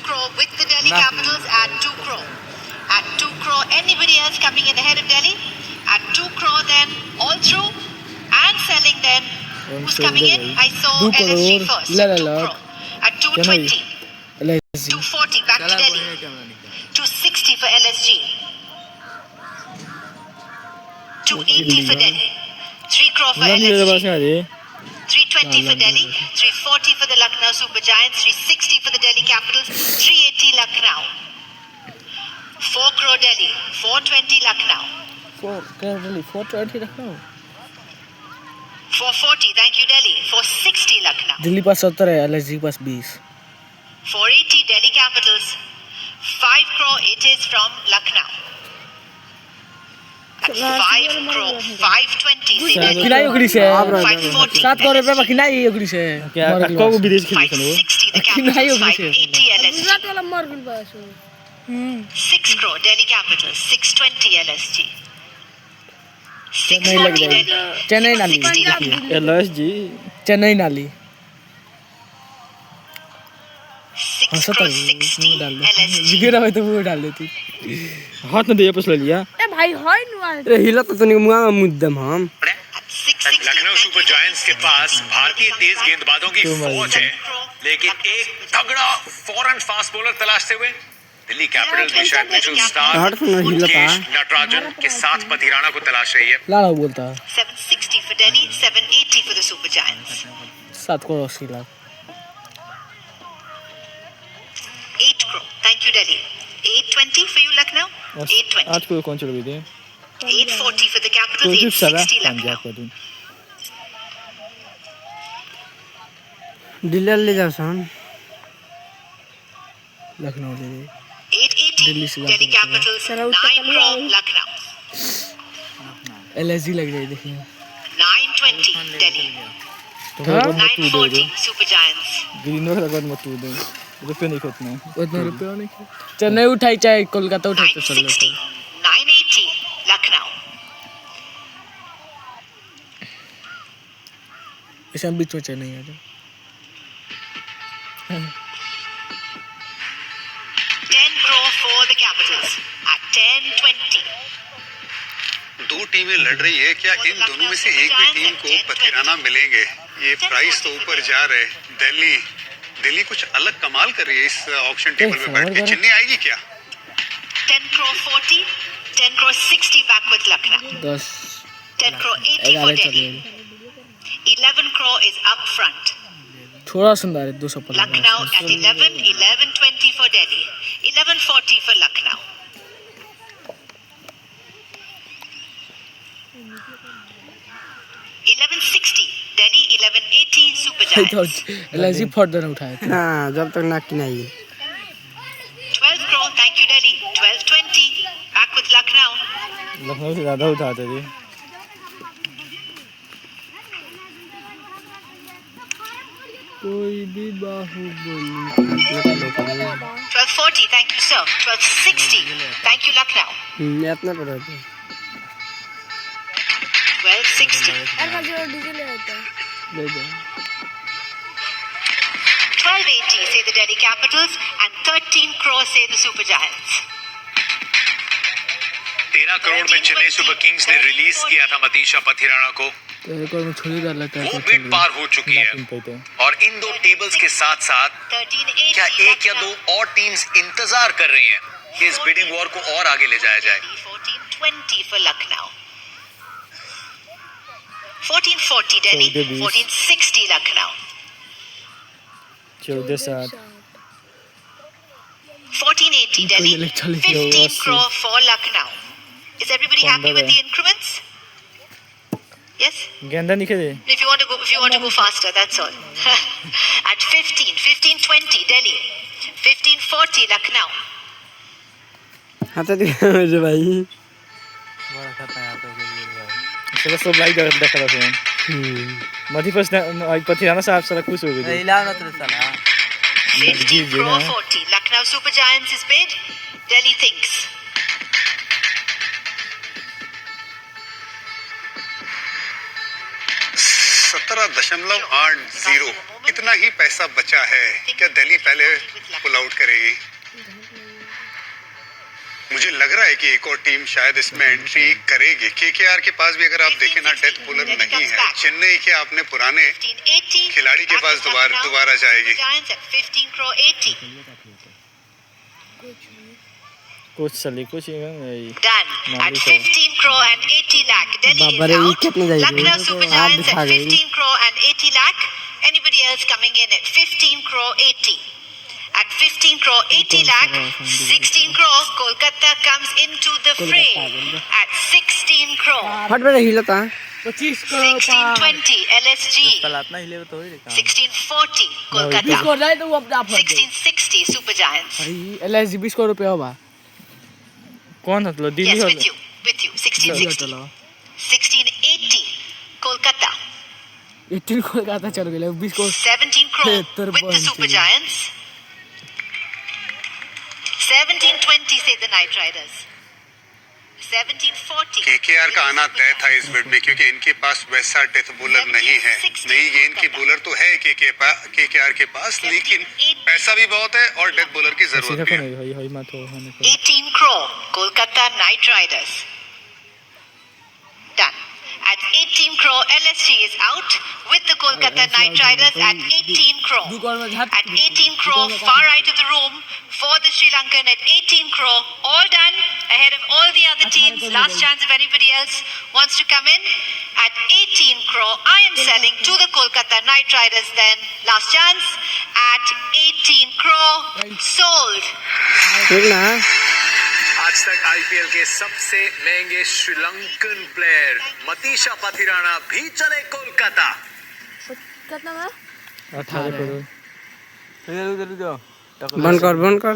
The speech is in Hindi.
crore with the Delhi Capitals at 2 crore. At 2 crore, anybody else coming in ahead of Delhi? At 2 crore then, all through. And selling then, who's coming in? I saw LSG first at 2 crore. At 220. 240 back to Delhi. 260 for LSG. 280 for Delhi. 3 crore for LSG. 320 for Delhi. 340 for the Lucknow Super Giants. 360 for the Delhi Capitals. 380 Lucknow. 4 crore Delhi. 420 Lucknow. 420 Lucknow. 440, thank you Delhi. 460 Lucknow. Delhi पास 70 है, LSG pass 20. 480 Delhi Capitals. 5 crore it is from Lucknow. At 5 crore, 520 say Delhi. किनाई उगड़ी से 540. 7 करोड़ रुपए में किनाई उगड़ी से क्या को भी विदेश खेल रहे 560 the Capitals. 580 LSG. 6 crore Delhi Capitals. 620 LSG. 640 Delhi. Chennai नाली 60 Lucknow. LSG चेन्नई नाली 6 crore 60 LSG. जिगरा में तो वो डाल देती हाथ में दे वापस ले लिया ए भाई होय नुआ अरे हिला तो नहीं मुआ मुद्दम हम At 660 लखनऊ सुपर जायंट्स के पास भारतीय तेज गेंदबाजों की फौज है, लेकिन एक तगड़ा फॉरेन फास्ट बॉलर तलाशते हुए दिल्ली कैपिटल्स में शायद मिचेल स्टार्क मुकेश नटराजन के साथ पथिराना को तलाश रही है। लाला बोलता 760 for Delhi, 780 for the Super Giants. 7 crore 80 lakh 8 crore, thank you Delhi. 820 for you Lucknow. 820. आज को कौन चल गई थी 840 for the तो Capitals. जिप साला 860 पंजाब Lucknow. को दिन दिल्ली ले जाओ सन लखनऊ ले 880 Delhi Capitals. 9 crore Lucknow. LSG लग रही देखिए 920 Delhi. तो मत तू दे 940 Super Giants. ग्रीन वाला कर मत तू दे रुपए नहीं खोतना उतना रुपया नहीं चेन्नई उठाई चाहे कोलकाता उठाई तो चल 960 980 Lucknow. इसे हम बीच में चेन्नई आ जाओ 10 crore for the Capitals at 1020. दो टीमें लड़ रही है, क्या इन दोनों में से एक भी टीम को पथिराना मिलेंगे? ये प्राइस तो ऊपर जा रहे। दिल्ली कुछ अलग कमाल कर रही है इस ऑक्शन टेबल पे बैठ के। चेन्नई आएगी क्या? 10 crore 40, 10 crore 60 back with Lucknow. 10 10 crore 80 for Delhi. 11 crore is up front. थोड़ा सुंदर है 200 पर Lucknow at 11, 1120 for Delhi. 1140 for Lucknow. Delhi 1180 Super Giants. LSG fodder उठाए थे हाँ जब तक ना कि नहीं 12 crore, thank you Delhi. 1220 back with Lucknow. Lucknow से ज्यादा उठाते थे कोई भी Baahubali 1240, thank you sir. 1260, thank you Lucknow. इतना पड़ा था 1260. यार का जो डीजे ले आता है ले जाओ 1280 say the Delhi Capitals and 13 crore say the Super Giants. 13 crore में चेन्नई सुपर किंग्स ने रिलीज किया था मतीशा पथिराना को। तेरे को मैं छोड़ी डाल लेता वो बिट पार हो चुकी है और इन दो टेबल्स के साथ साथ 1380 क्या एक या दो और टीम्स इंतजार कर रही हैं कि इस बिडिंग वॉर को और आगे ले जाया जाए। 1420 for Lucknow. 1440 Delhi, 1460 Lucknow. 14 1480 Delhi, 15 crore for Lucknow. Is everybody happy with the increments? Yes? गेंदा नहीं खेले If you want to go faster, that's all. At 1520 Delhi, 1540 Lucknow. हाँ तो दिखा मुझे भाई चलो सब लाइक देखा था फोन मधी फर्स्ट पथिराना साहब सारा खुश हो गए हिलाओ ना तो साला 15 crore 40. Lucknow Super Giants is bid. Delhi thinks. $17.80 इतना ही पैसा बचा है। क्या दिल्ली पहले पुल आउट करेगी? मुझे लग रहा है कि एक और टीम शायद इसमें एंट्री करेगी। केकेआर के पास भी अगर आप देखें ना डेथ बॉलर नहीं है। चेन्नई के अपने पुराने 1580 खिलाड़ी के पास दोबारा जाएगी। Giants at 15 crore 80. कुछ चली कुछ Done at 15 crore and 80 lakh. Delhi Baba is रे, ये out. कितने जाएगी? Lucknow Super आप Giants दिखा at गई। 15 crore and 80 lakh. Anybody else coming in at 15 crore 80? At 15 crore 80 lakh, 16 crore, Kolkata comes into the fray at 16 crore. हट बे हिलता 25 करोड़ 1620 LSG. इतना ही ले तो ही 1640 20 Kolkata. करोड़ जाए तो वो अपने आप 1660 Super Giants. भाई LSG 20 करोड़ रुपया होगा कौन मतलब दिल्ली Yes, हो with you. 1660. 1680 Kolkata. 18 करोड़ का था चल गया 20 crore 17 crore Better with the bunch, Super yeah. Giants. 1720 say the Knight Riders. 1740. KKR का आना तय था इस बिड में क्योंकि इनके पास वैसा डेथ बॉलर नहीं है। नई गेंद की बॉलर तो है केकेआर के पास, लेकिन पैसा भी बहुत है और डेथ बॉलर की जरूरत भी है। 18 crore Kolkata Knight Riders. Done. At 18 crore LSG is out with the Kolkata Knight Riders at 18 crore. At 18 crore far right of the room for the Sri Lankan at 18 crore. All done ahead of all the other teams. Last chance if anybody else wants to come in. At 18 crore I am selling to the Kolkata Knight Riders then. Last chance at 18 crore sold. ठीक ना आज तक आईपीएल के सबसे महंगे श्रीलंकन प्लेयर मतीशा पथिराना भी चले कोलकाता। कितना में 18 करोड़ बंद कर